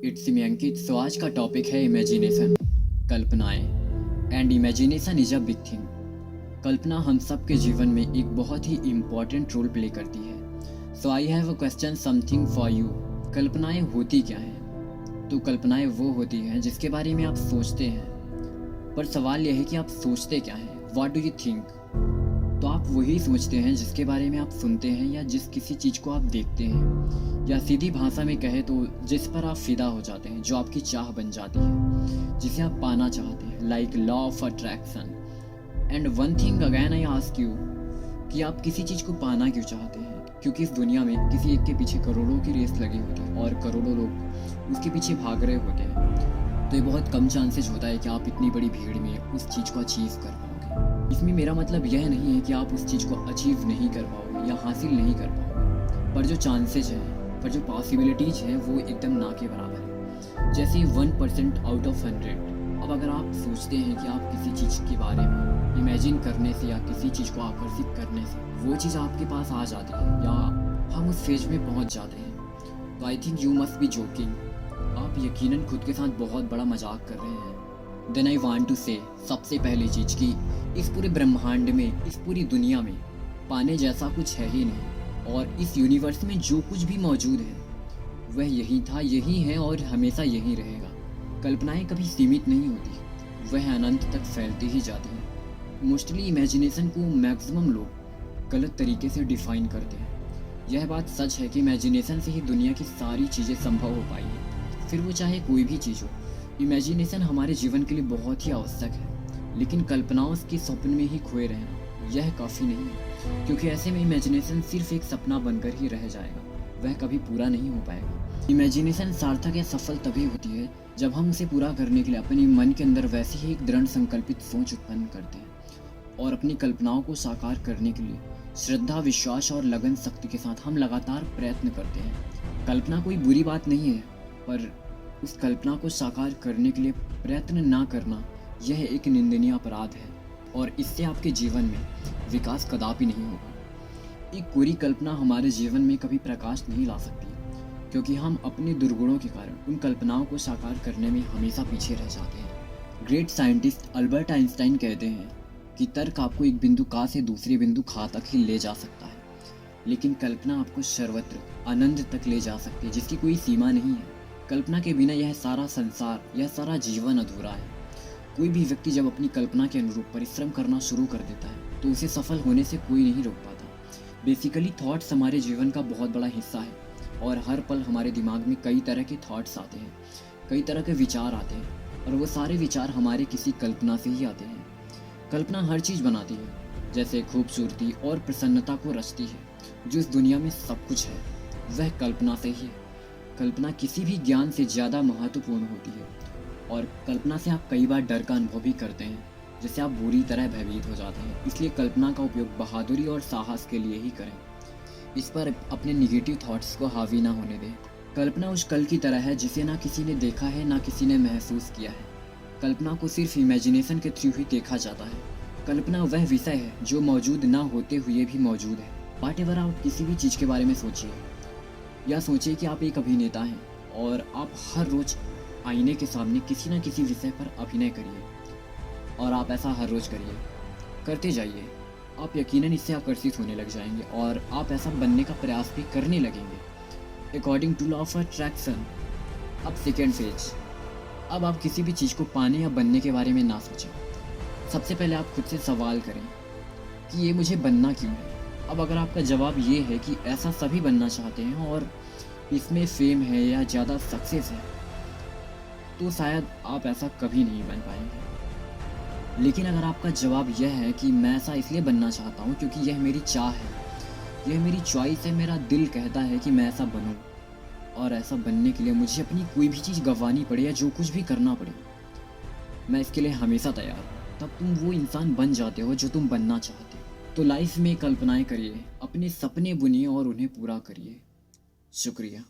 It's me अंकित। सो आज का topic है इमेजिनेशन, कल्पनाएं। And imagination is a big thing. कल्पना हम सब के जीवन में एक बहुत ही इम्पॉर्टेंट रोल प्ले करती है। So I have a question something for you. कल्पनाएं होती क्या हैं? तो कल्पनाएं वो होती हैं जिसके बारे में आप सोचते हैं, पर सवाल यह है कि आप सोचते क्या हैं? What do you think? तो आप वही सोचते हैं जिसके बारे में आप सुनते हैं या जिस किसी चीज़ को आप देखते हैं, या सीधी भाषा में कहे तो जिस पर आप फिदा हो जाते हैं, जो आपकी चाह बन जाती है, जिसे आप पाना चाहते हैं, like law of attraction. And one thing again I ask you कि आप किसी चीज़ को पाना क्यों चाहते हैं? क्योंकि इस दुनिया में किसी एक के पीछे करोड़ों की रेस लगी होती है और करोड़ों लोग उसके पीछे भाग रहे होते हैं। तो ये बहुत कम चांसेस होता है कि आप इतनी बड़ी भीड़ में उस चीज़ को अचीव कर पाओगे। इसमें मेरा मतलब यह नहीं है कि आप उस चीज़ को अचीव नहीं कर पाओगे या हासिल नहीं कर पाओगे, पर जो चांसेस हैं, पर जो पॉसिबिलिटीज़ हैं, वो एकदम ना के बराबर है। जैसे 1% आउट ऑफ 100। अब अगर आप सोचते हैं कि आप किसी चीज़ के बारे में इमेजिन करने से या किसी चीज़ को आकर्षित करने से वो चीज़ आपके पास आ जाती है या हम उस फेज में पहुंच जाते हैं, तो I think you must be joking. आप यकीनन खुद के साथ बहुत बड़ा मजाक कर रहे हैं। देन आई वांट टू से, सबसे पहली चीज़ कि इस पूरे ब्रह्मांड में, इस पूरी दुनिया में पाने जैसा कुछ है ही नहीं, और इस यूनिवर्स में जो कुछ भी मौजूद है वह यही था, यही है और हमेशा यही रहेगा। कल्पनाएं कभी सीमित नहीं होती, वह अनंत तक फैलती ही जाती हैं। मोस्टली इमेजिनेशन को मैक्सिमम लोग गलत तरीके से डिफाइन करते हैं। यह बात सच है कि इमेजिनेशन से ही दुनिया की सारी चीज़ें संभव हो पाई है, फिर वो चाहे कोई भी चीज़ हो। इमेजिनेशन हमारे जीवन के लिए बहुत ही आवश्यक है, लेकिन कल्पनाओं के स्वप्न में ही खोए रहना यह काफ़ी नहीं है, क्योंकि ऐसे में इमेजिनेशन सिर्फ एक सपना बनकर ही रह जाएगा, वह कभी पूरा नहीं हो पाएगा। इमेजिनेशन सार्थक या सफल तभी होती है जब हम उसे पूरा करने के लिए अपने मन के अंदर वैसी ही एक दृढ़ संकल्पित सोच उत्पन्न करते हैं, और अपनी कल्पनाओं को साकार करने के लिए श्रद्धा, विश्वास और लगन शक्ति के साथ हम लगातार प्रयत्न करते हैं। कल्पना कोई बुरी बात नहीं है, पर उस कल्पना को साकार करने के लिए प्रयत्न ना करना यह एक निंदनीय अपराध है, और इससे आपके जीवन में विकास कदापि नहीं होगा। एक पूरी कल्पना हमारे जीवन में कभी प्रकाश नहीं ला सकती, क्योंकि हम अपने दुर्गुणों के कारण उन कल्पनाओं को साकार करने में हमेशा पीछे रह जाते हैं। ग्रेट साइंटिस्ट अल्बर्ट आइंस्टाइन कहते हैं कि तर्क आपको एक बिंदु का से दूसरे बिंदु खा तक ही ले जा सकता है, लेकिन कल्पना आपको सर्वत्र आनंद तक ले जा सकती है, जिसकी कोई सीमा नहीं है। कल्पना के बिना यह सारा संसार, यह सारा जीवन अधूरा है। कोई भी व्यक्ति जब अपनी कल्पना के अनुरूप परिश्रम करना शुरू कर देता है तो उसे सफल होने से कोई नहीं रोक पाता। बेसिकली थॉट्स हमारे जीवन का बहुत बड़ा हिस्सा है, और हर पल हमारे दिमाग में कई तरह के थॉट्स आते हैं, कई तरह के विचार आते हैं, और वो सारे विचार हमारे किसी कल्पना से ही आते हैं। कल्पना हर चीज़ बनाती है, जैसे खूबसूरती और प्रसन्नता को रचती है। जो इस दुनिया में सब कुछ है वह कल्पना से ही है। कल्पना किसी भी ज्ञान से ज़्यादा महत्वपूर्ण होती है, और कल्पना से आप कई बार डर का अनुभव भी करते हैं, जिससे आप बुरी तरह भयभीत हो जाते हैं। इसलिए कल्पना का उपयोग बहादुरी और साहस के लिए ही करें। इस पर अपने निगेटिव थॉट्स को हावी ना होने दें। कल्पना उस कल की तरह है जिसे ना किसी ने देखा है, ना किसी ने महसूस किया है। कल्पना को सिर्फ इमेजिनेशन के थ्रू ही देखा जाता है। कल्पना वह विषय है जो मौजूद ना होते हुए भी मौजूद है। व्हाटएवर आप किसी भी चीज़ के बारे में सोचिए, या सोचिए कि आप एक अभिनेता हैं और आप हर रोज़ आईने के सामने किसी न किसी विषय पर अभिनय करिए, और आप ऐसा हर रोज़ करिए, करते जाइए। आप यकीनन इससे आकर्षित होने लग जाएंगे और आप ऐसा बनने का प्रयास भी करने लगेंगे according to law of attraction. अब सेकेंड फेज। अब आप किसी भी चीज़ को पाने या बनने के बारे में ना सोचें। सबसे पहले आप खुद से सवाल करें कि ये मुझे बनना क्यों है। अब अगर आपका जवाब ये है कि ऐसा सभी बनना चाहते हैं और इसमें फेम है या ज़्यादा सक्सेस है, तो शायद आप ऐसा कभी नहीं बन पाएंगे। लेकिन अगर आपका जवाब यह है कि मैं ऐसा इसलिए बनना चाहता हूँ क्योंकि यह मेरी चाह है, यह मेरी चॉइस है, मेरा दिल कहता है कि मैं ऐसा बनूँ, और ऐसा बनने के लिए मुझे अपनी कोई भी चीज़ गंवानी पड़े या जो कुछ भी करना पड़े, मैं इसके लिए हमेशा तैयार हूँ, तब तुम वो इंसान बन जाते हो जो तुम बनना चाहते हो। तो लाइफ में कल्पनाएं करिए, अपने सपने बुनिए और उन्हें पूरा करिए। शुक्रिया।